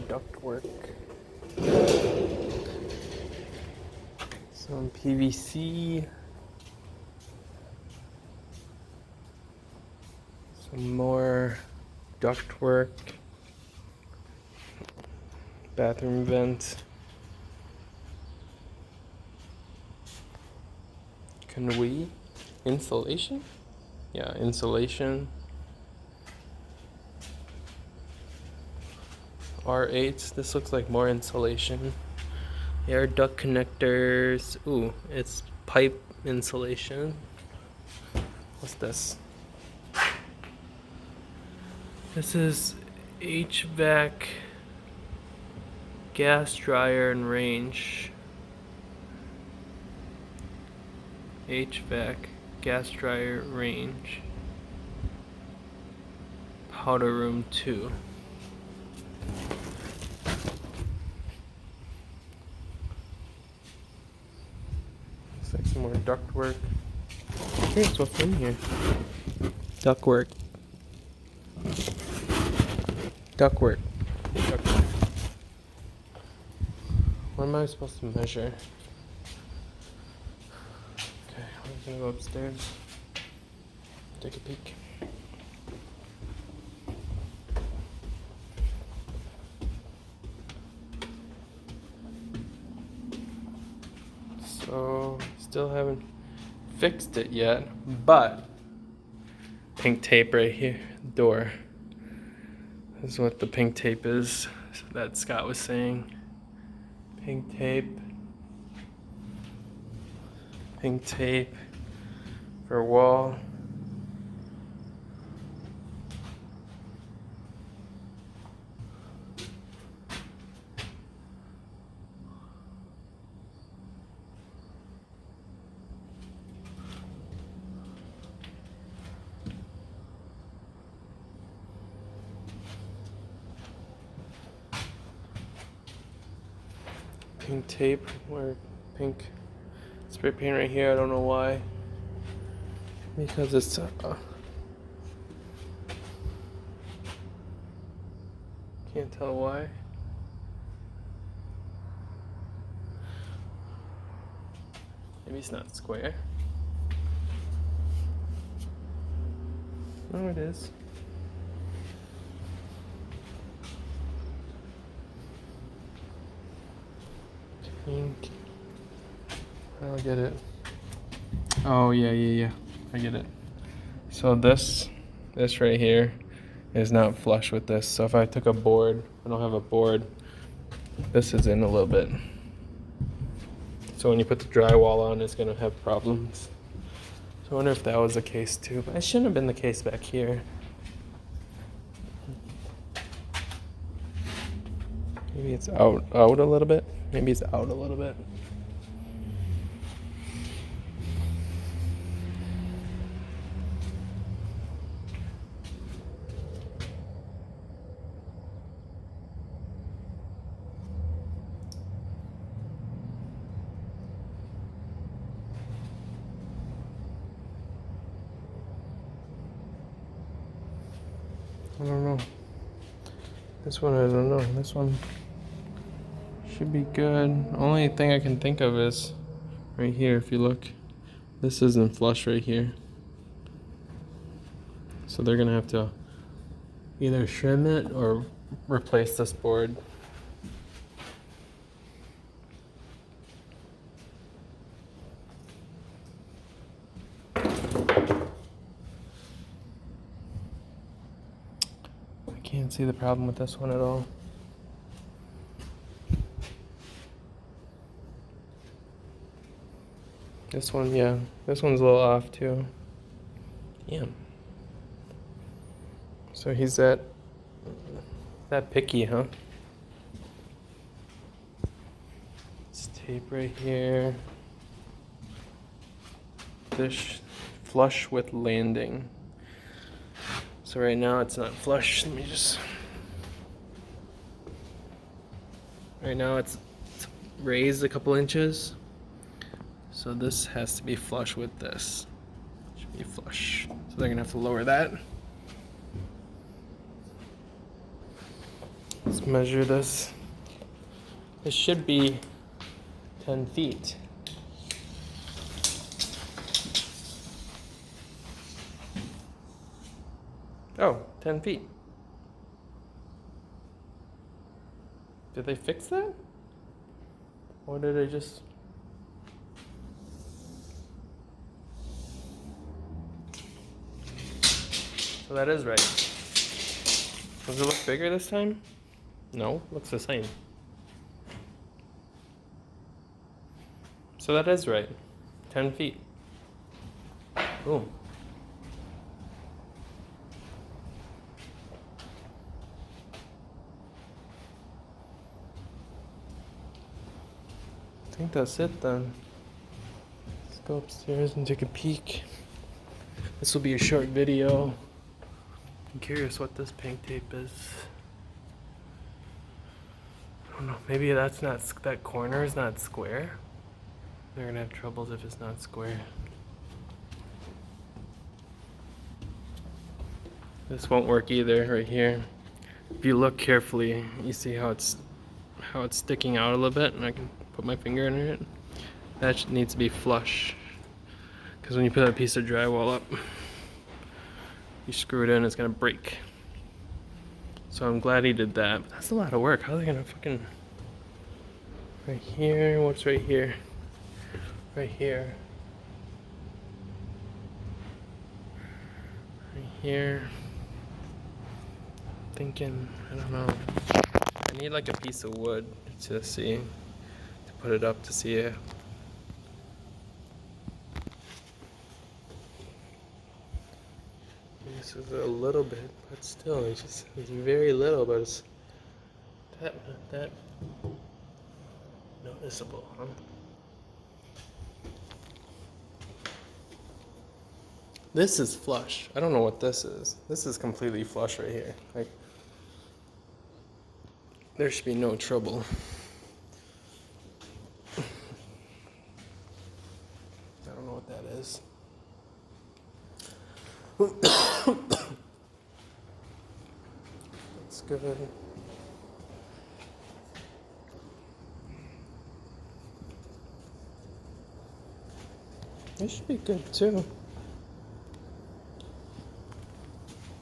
ductwork. Some PVC. Some more ductwork. Bathroom vent. Can we? Insulation? Yeah, insulation. R8. This looks like more insulation. Air duct connectors. Ooh, it's pipe insulation. What's this? This is HVAC, gas dryer and range. HVAC, gas dryer, range. Powder room 2. Looks like some more ductwork. Here's what's in here. Ductwork. Ductwork. Ductwork. What am I supposed to measure? Okay, I'm gonna go upstairs. Take a peek. So, still haven't fixed it yet, but pink tape right here, door. This is what the pink tape is that Scott was saying. Pink tape. Pink tape for wall. Pink tape or pink spray paint right here. I don't know why. Because it's can't tell why. Maybe it's not square. No, it is. Pink. I don't get it. Oh yeah. I get it. So this right here is not flush with this. So if I took a board, I don't have a board. This is in a little bit. So when you put the drywall on, it's gonna have problems. So I wonder if that was the case too. But it shouldn't have been the case back here. Maybe it's out a little bit. Maybe it's out a little bit. I don't know. This one, I don't know. This one should be good. Only thing I can think of is right here. If you look, this isn't flush right here. So they're gonna have to either trim it or replace this board. I can't see the problem with this one at all. This one, yeah. This one's a little off too. Yeah. So he's that picky, huh? This tape right here. This flush with landing. So right now it's not flush. Let me just. Right now it's raised a couple inches. So this has to be flush with this. Should be flush. So they're gonna have to lower that. Let's measure this. This should be 10 feet. Oh, 10 feet. Did they fix that? Or did they just... So that is right. Does it look bigger this time? No, looks the same. So that is right. 10 feet. Boom. I think that's it then. Let's go upstairs and take a peek. This will be a short video. I'm curious what this pink tape is. I don't know, maybe that's not, that corner is not square. They're gonna have troubles if it's not square. This won't work either right here. If you look carefully, you see how it's sticking out a little bit, and I can put my finger in it. That needs to be flush. Because when you put a piece of drywall up, you screw it in, it's gonna break. So I'm glad he did that. But that's a lot of work. How are they gonna fucking... Right here, what's right here? Right here. Right here. Thinking, I don't know. I need like a piece of wood to see, to put it up to see it. This is a little bit, but still, it's very little, but it's that noticeable, huh? This is flush. I don't know what this is. This is completely flush right here. Like, there should be no trouble. I don't know what that is. That's good. This should be good too.